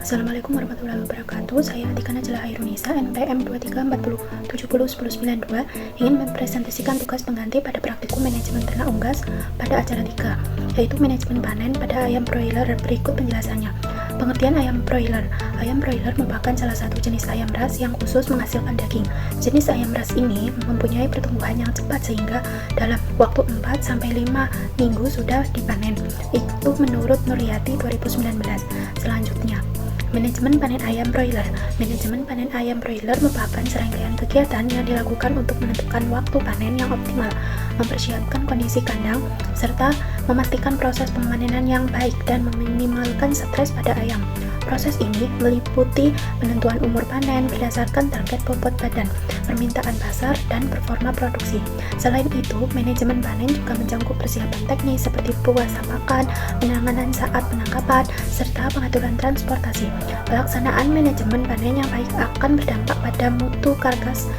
Assalamualaikum warahmatullahi wabarakatuh. Saya Atika Najla Hairunisa, NPM 23407092, ingin mempresentasikan tugas pengganti pada praktikum manajemen ternak unggas pada acara 3, yaitu manajemen panen pada ayam broiler. Berikut penjelasannya. Pengertian ayam broiler. Ayam broiler merupakan salah satu jenis ayam ras yang khusus menghasilkan daging. Jenis ayam ras ini mempunyai pertumbuhan yang cepat sehingga dalam waktu 4-5 minggu sudah dipanen. Itu menurut Nuryati 2019. Selanjutnya, manajemen panen ayam broiler. Manajemen panen ayam broiler merupakan serangkaian kegiatan yang dilakukan untuk menentukan waktu panen yang optimal, mempersiapkan kondisi kandang, serta memastikan proses pemanenan yang baik dan meminimalkan stres pada ayam. Proses ini meliputi penentuan umur panen berdasarkan target bobot badan, permintaan pasar, dan performa produksi. Selain itu, manajemen panen juga mencakup persiapan teknis seperti puasa pakan, penanganan saat penangkapan, serta pengaturan transportasi. Pelaksanaan manajemen panen yang baik akan berdampak pada mutu karkas.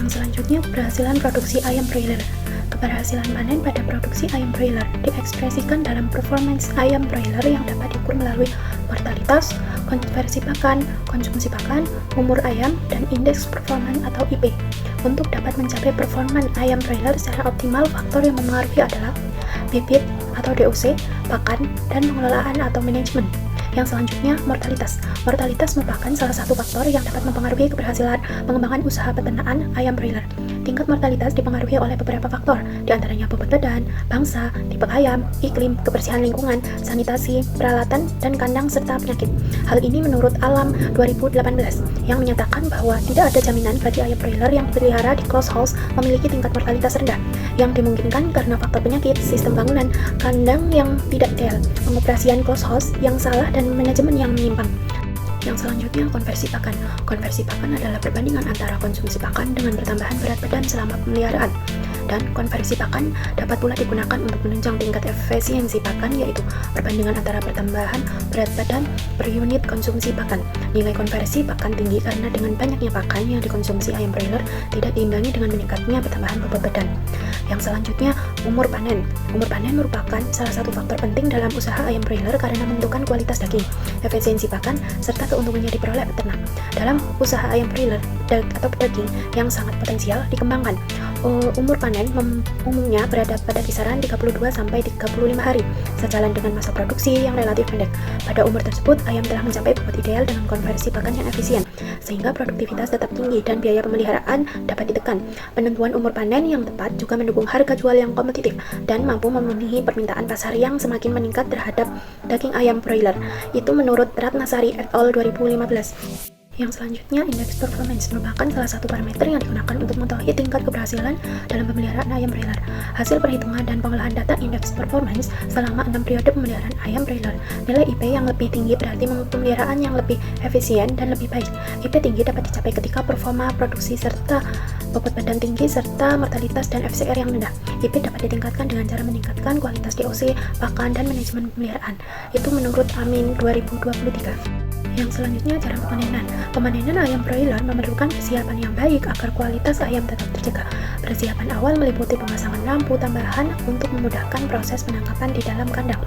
Yang selanjutnya, keberhasilan produksi ayam broiler. Keberhasilan panen pada produksi ayam broiler diekspresikan dalam performance ayam broiler yang dapat diukur melalui mortalitas, konversi pakan, konsumsi pakan, umur ayam, dan indeks performan atau IP. Untuk dapat mencapai performan ayam broiler secara optimal, faktor yang mempengaruhi adalah bibit atau DOC, pakan, dan pengelolaan atau manajemen. Yang selanjutnya, mortalitas. Mortalitas merupakan salah satu faktor yang dapat mempengaruhi keberhasilan pengembangan usaha peternakan ayam broiler. Tingkat mortalitas dipengaruhi oleh beberapa faktor, diantaranya bobot badan, bangsa, tipe ayam, iklim, kebersihan lingkungan, sanitasi, peralatan, dan kandang, serta penyakit. Hal ini menurut Alam 2018 yang menyatakan bahwa tidak ada jaminan bagi ayam broiler yang dipelihara di closed house memiliki tingkat mortalitas rendah, yang dimungkinkan karena faktor penyakit, sistem bangunan, kandang yang tidak ideal, pengoperasian closed house yang salah, dan manajemen yang menyimpang. Yang selanjutnya, konversi pakan. Konversi pakan adalah perbandingan antara konsumsi pakan dengan pertambahan berat badan selama pemeliharaan. Dan konversi pakan dapat pula digunakan untuk menunjang tingkat efisiensi pakan, yaitu perbandingan antara pertambahan berat badan per unit konsumsi pakan. Nilai konversi pakan tinggi karena dengan banyaknya pakan yang dikonsumsi ayam broiler tidak diimbangi dengan meningkatnya pertambahan bobot badan. Yang selanjutnya, umur panen. Umur panen merupakan salah satu faktor penting dalam usaha ayam broiler karena menentukan kualitas daging, efisiensi pakan, serta keuntungannya diperoleh peternak. Dalam usaha ayam broiler atau daging yang sangat potensial dikembangkan, umur panen umumnya berada pada kisaran 32-35 hari, sejalan dengan masa produksi yang relatif pendek. Pada umur tersebut, ayam telah mencapai bobot ideal dengan konversi pakan yang efisien, sehingga produktivitas tetap tinggi dan biaya pemeliharaan dapat ditekan. Penentuan umur panen yang tepat juga mendukung harga jual yang kompetitif dan mampu memenuhi permintaan pasar yang semakin meningkat terhadap daging ayam broiler. Itu menurut Ratnasari et al. 2015. Yang selanjutnya, indeks performance merupakan salah satu parameter yang digunakan untuk mengetahui tingkat keberhasilan dalam pemeliharaan ayam broiler. Hasil perhitungan dan pengolahan data indeks performance selama 6 periode pemeliharaan ayam broiler. Nilai IP yang lebih tinggi berarti pemeliharaan yang lebih efisien dan lebih baik. IP tinggi dapat dicapai ketika performa produksi serta bobot badan tinggi serta mortalitas dan FCR yang rendah. IP dapat ditingkatkan dengan cara meningkatkan kualitas DOC, pakan, dan manajemen pemeliharaan. Itu menurut Amin 2023. Yang selanjutnya, cara pemanenan. Pemanenan ayam broiler memerlukan persiapan yang baik agar kualitas ayam tetap terjaga. Persiapan awal meliputi pemasangan lampu tambahan untuk memudahkan proses penangkapan di dalam kandang.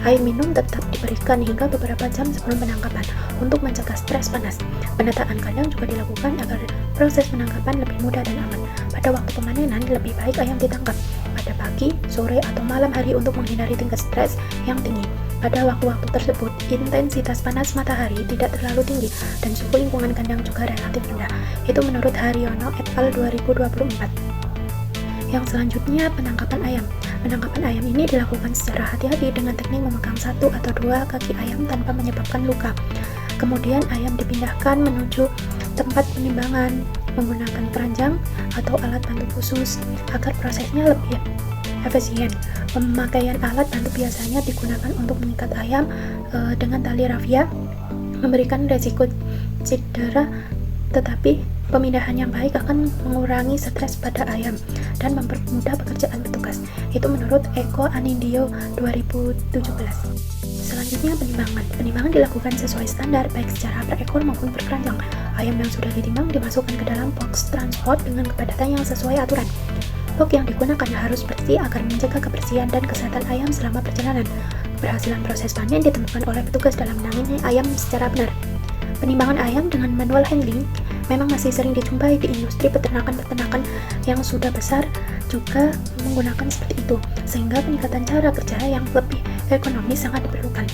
Air minum tetap diberikan hingga beberapa jam sebelum penangkapan untuk mencegah stres panas. Penataan kandang juga dilakukan agar proses penangkapan lebih mudah dan aman. Pada waktu pemanenan, lebih baik ayam ditangkap pada pagi, sore, atau malam hari untuk menghindari tingkat stres yang tinggi. Pada waktu-waktu tersebut, intensitas panas matahari tidak terlalu tinggi dan suhu lingkungan kandang juga relatif rendah. Itu menurut Haryono et al. 2024. Yang selanjutnya, penangkapan ayam. Penangkapan ayam ini dilakukan secara hati-hati dengan teknik memegang 1 atau 2 kaki ayam tanpa menyebabkan luka. Kemudian ayam dipindahkan menuju tempat penimbangan menggunakan keranjang atau alat bantu khusus agar prosesnya lebih efisien. Pemakaian alat bantu biasanya digunakan untuk mengikat ayam dengan tali rafia, memberikan resiko cedera, tetapi pemindahan yang baik akan mengurangi stres pada ayam dan mempermudah pekerjaan petugas. Itu menurut Eko Anindyo 2017. Selanjutnya, penimbangan. Penimbangan dilakukan sesuai standar baik secara per ekor maupun per keranjang. Ayam yang sudah ditimbang dimasukkan ke dalam box transport dengan kepadatan yang sesuai aturan. Box yang digunakan harus bersih agar menjaga kebersihan dan kesehatan ayam selama perjalanan. Keberhasilan proses panen ditentukan oleh petugas dalam menangani ayam secara benar. Penimbangan ayam dengan manual handling memang masih sering dijumpai di industri peternakan-peternakan yang sudah besar juga menggunakan seperti itu, sehingga peningkatan cara kerja yang lebih ekonomis sangat diperlukan.